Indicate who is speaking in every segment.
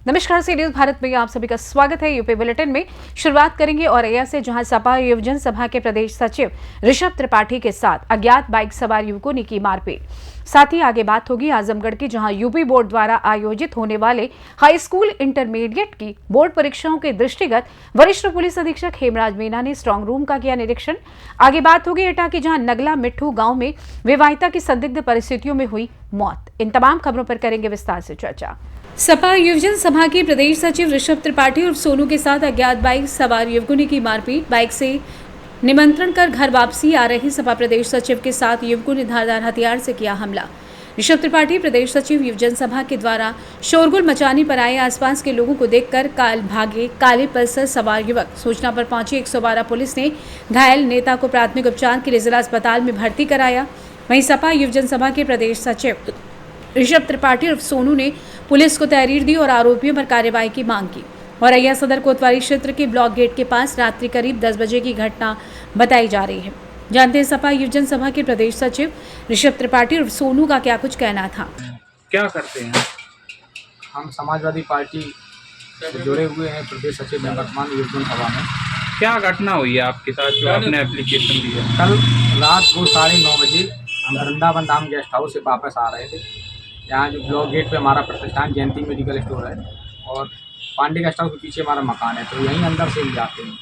Speaker 1: नमस्कार, सी न्यूज भारत में आप सभी का स्वागत है। यूपी बुलेटिन में शुरुआत करेंगे औरैया से, जहां सपा युवजन सभा के प्रदेश सचिव ऋषभ त्रिपाठी के साथ अज्ञात बाइक सवार युवकों ने की मारपीट। साथ ही आगे बात होगी आजमगढ़ की, जहां यूपी बोर्ड द्वारा आयोजित होने वाले हाई स्कूल इंटरमीडिएट की बोर्ड परीक्षाओं के दृष्टिगत वरिष्ठ पुलिस अधीक्षक हेमराज मीणा ने स्ट्रांग रूम का किया निरीक्षण। आगे बात होगी एटा की, जहां नगला मिट्ठू गांव में विवाहिता की संदिग्ध परिस्थितियों में हुई मौत। इन तमाम खबरों पर करेंगे विस्तार से चर्चा। सपा युवजन सभा के प्रदेश सचिव ऋषभ त्रिपाठी और सोनू के साथ अज्ञात बाइक सवार युवकों ने की मारपीट। बाइक से निमंत्रण कर घर वापसी आ रहे सपा प्रदेश सचिव के साथ युवकों ने धारदार हथियार से किया हमला। ऋषभ त्रिपाठी प्रदेश सचिव युवजन सभा के द्वारा शोरगुल मचाने पर आए आसपास के लोगों को देखकर भागे काले पल्सर सवार युवक। सूचना पर पहुंची 112 पुलिस ने घायल नेता को प्राथमिक उपचार के लिए जिला अस्पताल में भर्ती कराया। वहीं सपा युवजन सभा के प्रदेश सचिव ऋषभ त्रिपाठी और सोनू ने पुलिस को तहरीर दी और आरोपियों पर कार्रवाई की मांग की। औरैया सदर कोतवाली क्षेत्र के ब्लॉक गेट के पास रात्रि करीब 10 बजे की घटना बताई जा रही है। जानते हैं सपा युवजन सभा के प्रदेश सचिव ऋषभ त्रिपाठी और सोनू का क्या कुछ कहना था।
Speaker 2: क्या करते हैं?
Speaker 3: हम समाजवादी पार्टी से जुड़े हुए हैं, प्रदेश सचिव हैं वर्तमान युवजन सभा में।
Speaker 2: क्या घटना हुई है आपके साथ जो आपने एप्लीकेशन दी है?
Speaker 3: कल रात को 9:30 बजे हम वृंदावन धाम गेस्ट हाउस से वापस आ रहे थे। यहाँ जो ब्लॉक गेट पे हमारा प्रतिष्ठान जयंती मेडिकल स्टोर है और पांडे गेस्ट हाउस के पीछे हमारा मकान है, तो यहीं अंदर से ही जाते हैं।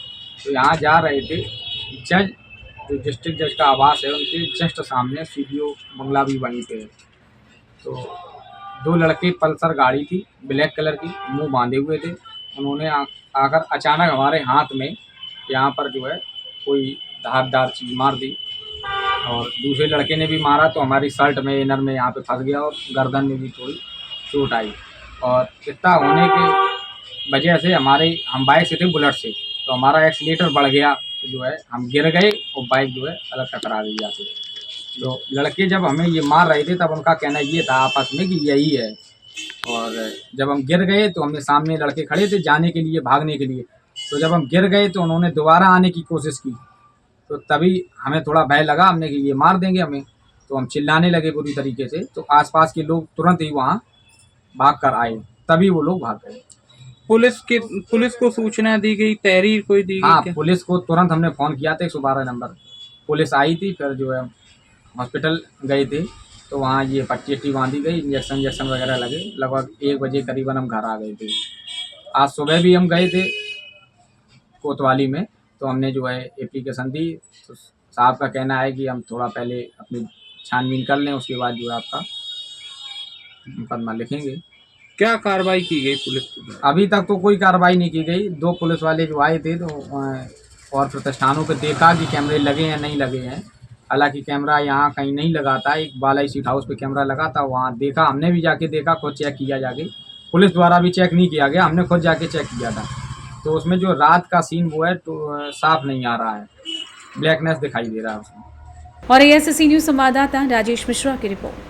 Speaker 3: तो यहाँ जा रहे थे, जज जो डिस्ट्रिक्ट जज का आवास है उनके जस्ट सामने सीडीओ बंगला भी वहीं पे है। तो दो लड़के, पल्सर गाड़ी थी ब्लैक कलर की, मुंह बांधे हुए थे। उन्होंने आकर अचानक हमारे हाथ में यहाँ पर जो है कोई धारदार चीज़ मार दी और दूसरे लड़के ने भी मारा, तो हमारी शर्ट में, इनर में यहाँ पे फंस गया और गर्दन में भी थोड़ी चोट आई। और इतना होने के वजह से हम बाइक से थे बुलेट से, तो हमारा एक्सीलेटर बढ़ गया, तो जो है हम गिर गए और बाइक जो है अलग टकरा गई यहाँ से। तो लड़के जब हमें ये मार रहे थे तब उनका कहना ये था आपस में कि यही है। और जब हम गिर गए तो हमने सामने लड़के खड़े थे जाने के लिए, भागने के लिए, तो जब हम गिर गए तो उन्होंने दोबारा आने की कोशिश की, तो तभी हमें थोड़ा भय लगा, हमने कि ये मार देंगे हमें, तो हम चिल्लाने लगे बुरी तरीके से। तो आसपास के लोग तुरंत ही वहाँ भाग कर आए, तभी वो लोग भाग गए।
Speaker 2: पुलिस को सूचना दी गई, तहरीर कोई दी गई?
Speaker 3: हाँ,
Speaker 2: क्या?
Speaker 3: पुलिस को तुरंत हमने फ़ोन किया था, 112 नंबर पुलिस आई थी। फिर जो है हॉस्पिटल गए थे, तो वहाँ ये पट्टी बांधी गई, इंजेक्शन वगैरह लगे। लगभग 1 बजे करीबन हम घर आ गए थे। आज सुबह भी हम गए थे कोतवाली में, तो हमने जो है एप्लीकेशन दी। तो साहब का कहना है कि हम थोड़ा पहले अपनी छानबीन कर लें, उसके बाद जो है आपका मुकदमा लिखेंगे।
Speaker 2: क्या कार्रवाई की गई पुलिस की?
Speaker 3: अभी तक तो कोई कार्रवाई नहीं की गई। 2 पुलिस वाले जो आए थे तो और प्रतिष्ठानों पे देखा कि कैमरे लगे हैं नहीं लगे हैं। हालांकि कैमरा यहाँ कहीं नहीं लगा था, एक बालाई सीट हाउस पे कैमरा लगा था, वहाँ देखा, हमने भी जाके देखा, खुद चेक किया जाके। पुलिस द्वारा भी चेक नहीं किया गया, हमने खुद जाके चेक किया था। तो उसमें जो रात का सीन वो है तो साफ नहीं आ रहा है, ब्लैकनेस दिखाई दे रहा है उसमें।
Speaker 1: और एएससी न्यूज संवाददाता राजेश मिश्रा की रिपोर्ट।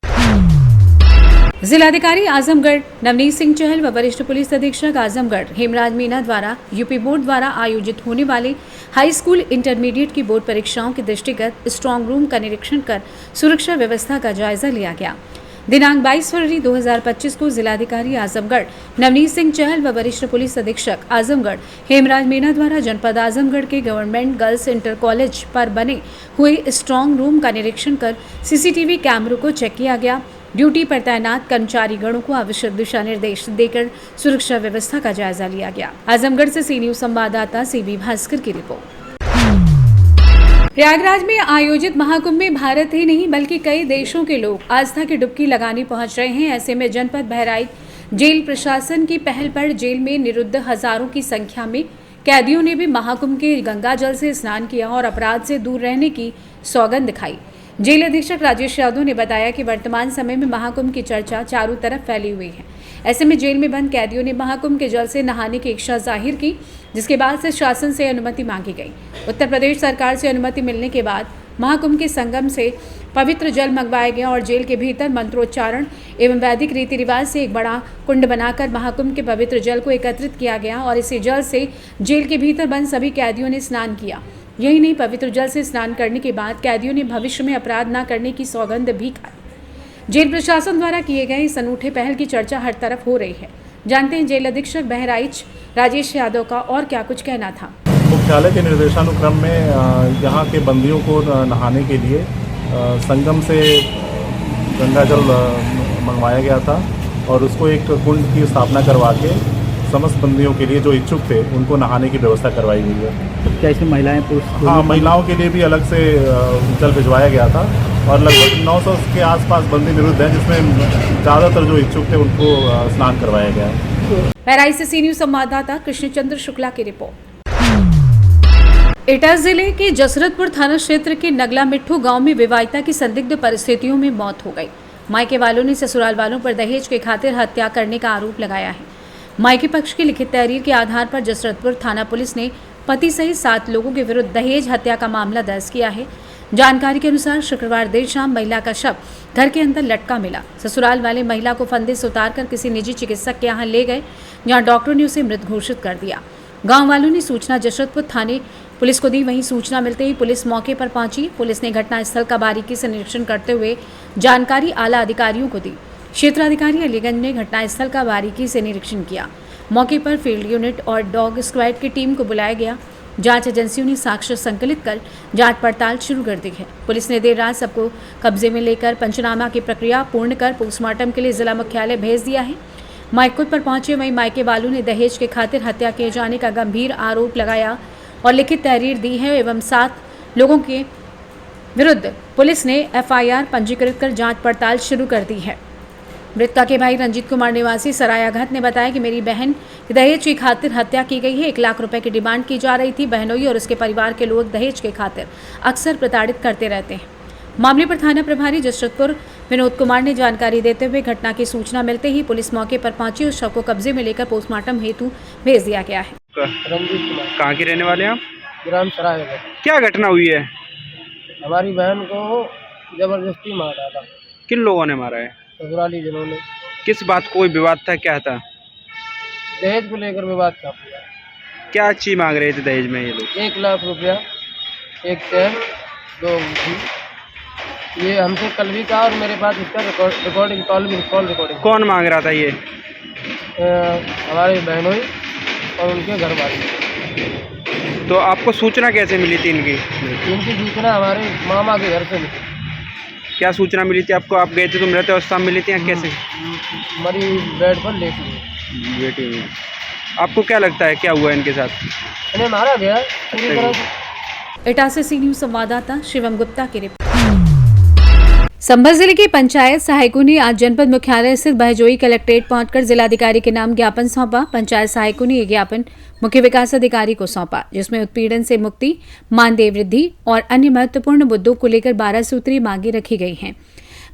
Speaker 1: जिलाधिकारी आजमगढ़ नवनीत सिंह चहल व वरिष्ठ पुलिस अधीक्षक आजमगढ़ हेमराज मीणा द्वारा यूपी बोर्ड द्वारा आयोजित होने वाले हाई स्कूल इंटरमीडिएट की बोर्ड परीक्षाओं के दृष्टिगत स्ट्रांग रूम का निरीक्षण कर सुरक्षा व्यवस्था का जायजा लिया गया। दिनांक 22 फरवरी 2025 को जिलाधिकारी आजमगढ़ नवनीत सिंह चहल व वरिष्ठ पुलिस अधीक्षक आजमगढ़ हेमराज मीणा द्वारा जनपद आजमगढ़ के गवर्नमेंट गर्ल्स इंटर कॉलेज पर बने हुए स्ट्रांग रूम का निरीक्षण कर सीसीटीवी कैमरों को चेक किया गया। ड्यूटी पर तैनात कर्मचारीगणों को आवश्यक दिशा निर्देश देकर सुरक्षा व्यवस्था का जायजा लिया गया। आजमगढ़ से सी न्यूज संवाददाता सीबी भास्कर की रिपोर्ट। प्रयागराज में आयोजित महाकुंभ में भारत ही नहीं बल्कि कई देशों के लोग आस्था की डुबकी लगाने पहुंच रहे हैं। ऐसे में जनपद बहराइच जेल प्रशासन की पहल पर जेल में निरुद्ध हजारों की संख्या में कैदियों ने भी महाकुंभ के गंगा जल से स्नान किया और अपराध से दूर रहने की सौगंध दिखाई। जेल अधीक्षक राजेश यादव ने बताया कि वर्तमान समय में महाकुंभ की चर्चा चारों तरफ फैली हुई है। ऐसे में जेल में बंद कैदियों ने महाकुंभ के जल से नहाने की इच्छा जाहिर की, जिसके बाद से शासन से अनुमति मांगी गई। उत्तर प्रदेश सरकार से अनुमति मिलने के बाद महाकुंभ के संगम से पवित्र जल मंगवाया गया और जेल के भीतर मंत्रोच्चारण एवं वैदिक रीति रिवाज से एक बड़ा कुंड बनाकर महाकुंभ के पवित्र जल को एकत्रित किया गया और इसी जल से जेल के भीतर बंद सभी कैदियों ने स्नान किया। यही नहीं, पवित्र जल से स्नान करने के बाद कैदियों ने भविष्य में अपराध न करने की सौगंध भी खाई। जेल प्रशासन द्वारा किए गए इस अनूठे पहल की चर्चा हर तरफ हो रही है। जानते हैं जेल अधीक्षक बहराइच राजेश यादव का और क्या कुछ कहना था।
Speaker 4: मुख्यालय के निर्देशानुक्रम में यहाँ के बंदियों को नहाने के लिए संगम से गंगा जल मंगवाया गया था और उसको एक कुंड की स्थापना करवा के समस्त बंदियों के लिए जो इच्छुक थे उनको नहाने की व्यवस्था करवाई गई है।
Speaker 5: क्या इसमें महिलाएं पुरुष?
Speaker 4: हाँ, महिलाओं के लिए भी अलग से जल भिजवाया गया था और लगभग 900 के आसपास बंदी निरुद्ध हैं, जिसमें ज़्यादातर जो इच्छुक थे उनको स्नान करवाया गया है।
Speaker 1: बहराइच से सी न्यूज़ संवाददाता कृष्णचंद्र शुक्ला की रिपोर्ट। एटा जिले के जसरतपुर थाना क्षेत्र के नगला मिट्ठू गांव में विवाहिता की संदिग्ध परिस्थितियों में मौत हो गई। मायके वालों ने ससुराल वालों पर दहेज के खातिर हत्या करने का आरोप लगाया है। मायके पक्ष की लिखित तहरीर के आधार पर जसरतपुर थाना पुलिस ने पति सहित 7 लोगों के विरुद्ध दहेज हत्या का मामला दर्ज किया है। जानकारी के अनुसार शुक्रवार देर शाम महिला का शव घर के अंदर लटका मिला। ससुराल वाले महिला को फंदे से उतारकर किसी निजी चिकित्सक के यहाँ ले गए, जहाँ डॉक्टर ने उसे मृत घोषित कर दिया। गांव वालों ने सूचना जसरतपुर थाने पुलिस को दी। वहीं सूचना मिलते ही पुलिस मौके पर पहुंची। पुलिस ने घटनास्थल का बारीकी से निरीक्षण करते हुए जानकारी आला अधिकारियों को दी। क्षेत्राधिकारी अलीगंज ने घटनास्थल का बारीकी से निरीक्षण किया। मौके पर फील्ड यूनिट और डॉग स्क्वाड की टीम को बुलाया गया। जांच एजेंसियों ने साक्ष्य संकलित कर जांच पड़ताल शुरू कर दी है। पुलिस ने देर रात सबको कब्जे में लेकर पंचनामा की प्रक्रिया पूर्ण कर पोस्टमार्टम के लिए जिला मुख्यालय भेज दिया है। मायके पर पहुंचे वहीं मायके वालों ने दहेज के खातिर हत्या किए जाने का गंभीर आरोप लगाया और लिखित तहरीर दी है एवं 7 लोगों के विरुद्ध पुलिस ने FIR पंजीकृत कर जांच पड़ताल शुरू कर दी है। मृतका के भाई रंजीत कुमार निवासी सरायाघाट ने बताया कि मेरी बहन की दहेज की खातिर हत्या की गई है। 1 लाख रुपए की डिमांड की जा रही थी। बहनोई और उसके परिवार के लोग दहेज के खातिर अक्सर प्रताड़ित करते रहते हैं। मामले पर थाना प्रभारी जसरतपुर विनोद कुमार ने जानकारी देते हुए घटना की सूचना मिलते ही पुलिस मौके पर पहुंची और शव को कब्जे में लेकर पोस्टमार्टम हेतु भेज दिया गया है।
Speaker 6: रंजीत कुमार।
Speaker 2: कहाँ के रहने वाले हैं आप?
Speaker 6: ग्राम सराय।
Speaker 2: क्या घटना हुई है?
Speaker 6: हमारी बहन को जबरदस्ती मार डाला।
Speaker 2: किन लोगों ने मारा है?
Speaker 6: ससुराली जिन्होंने।
Speaker 2: किस बात को कोई विवाद था, क्या था?
Speaker 6: दहेज को लेकर विवाद था पूरा।
Speaker 2: क्या चीज मांग रहे थे दहेज में ये लोग?
Speaker 6: 1 लाख रुपया, 1 चैन, 2 अंगूठी। ये हमसे कल भी कहा और मेरे पास इसका रिकॉर्डिंग कॉल रिकॉर्डिंग।
Speaker 2: कौन मांग रहा था ये?
Speaker 6: हमारे बहनोई और उनके घर वाले।
Speaker 2: तो आपको सूचना कैसे मिली थी इनकी?
Speaker 6: इनकी सूचना हमारे मामा के घर से मिली।
Speaker 2: क्या सूचना मिली थी आपको? आप गए थे तो मृत अवस्था में मिली थी या कैसे?
Speaker 6: मरी बेड पर लेटी हुई।
Speaker 2: आपको क्या लगता है क्या हुआ इनके साथ?
Speaker 6: इन्हें मारा गया पूरी तरह से।
Speaker 1: एटा से सी न्यूज़ संवाददाता शिवम गुप्ता की रिपोर्ट। संभल जिले की पंचायत सहायकों ने आज जनपद मुख्यालय स्थित बहजोई कलेक्ट्रेट पहुंचकर जिलाधिकारी के नाम ज्ञापन सौंपा। पंचायत सहायकों ने ये ज्ञापन मुख्य विकास अधिकारी को सौंपा, जिसमें उत्पीड़न से मुक्ति, मानदेय वृद्धि और अन्य महत्वपूर्ण मुद्दों को लेकर 12 सूत्रीय मांगे रखी गई हैं।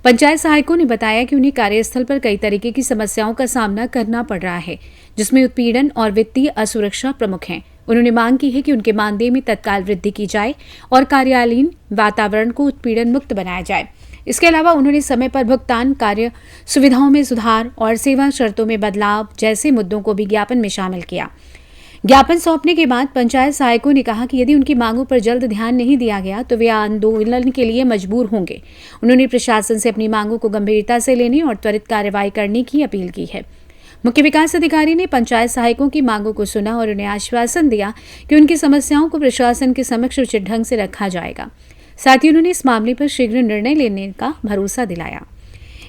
Speaker 1: पंचायत सहायकों ने बताया कि उन्हें कार्यस्थल पर कई तरीके की समस्याओं का सामना करना पड़ रहा है, जिसमें उत्पीड़न और वित्तीय असुरक्षा प्रमुख हैं। उन्होंने मांग की है कि उनके मानदेय में तत्काल वृद्धि की जाए और कार्यालयीन वातावरण को उत्पीड़न मुक्त बनाया जाए। इसके अलावा उन्होंने समय पर भुगतान, कार्य सुविधाओं में सुधार और सेवा शर्तों में बदलाव जैसे मुद्दों को भी ज्ञापन में शामिल किया। ज्ञापन सौंपने के बाद पंचायत सहायकों ने कहा कि यदि उनकी मांगों पर जल्द ध्यान नहीं दिया गया तो वे आंदोलन के लिए मजबूर होंगे। उन्होंने प्रशासन से अपनी मांगों को गंभीरता से लेने और त्वरित कार्रवाई करने की अपील की है। मुख्य विकास अधिकारी ने पंचायत सहायकों की मांगों को सुना और उन्हें आश्वासन दिया कि उनकी समस्याओं को प्रशासन के समक्ष उचित ढंग से रखा जाएगा। साथ ही उन्होंने इस मामले पर शीघ्र निर्णय लेने का भरोसा दिलाया।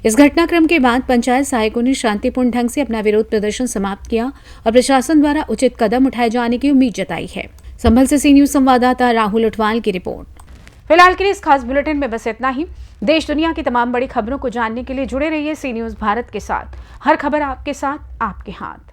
Speaker 1: इस घटनाक्रम के बाद पंचायत सहायकों ने शांतिपूर्ण ढंग से अपना विरोध प्रदर्शन समाप्त किया और प्रशासन द्वारा उचित कदम उठाए जाने की उम्मीद जताई है। संभल से सी न्यूज़ संवाददाता राहुल उठवाल की रिपोर्ट। फिलहाल के लिए इस खास बुलेटिन में बस इतना ही। देश दुनिया की तमाम बड़ी खबरों को जानने के लिए जुड़े रहिए सी न्यूज़ भारत के साथ। हर खबर आपके साथ, आपके हाथ।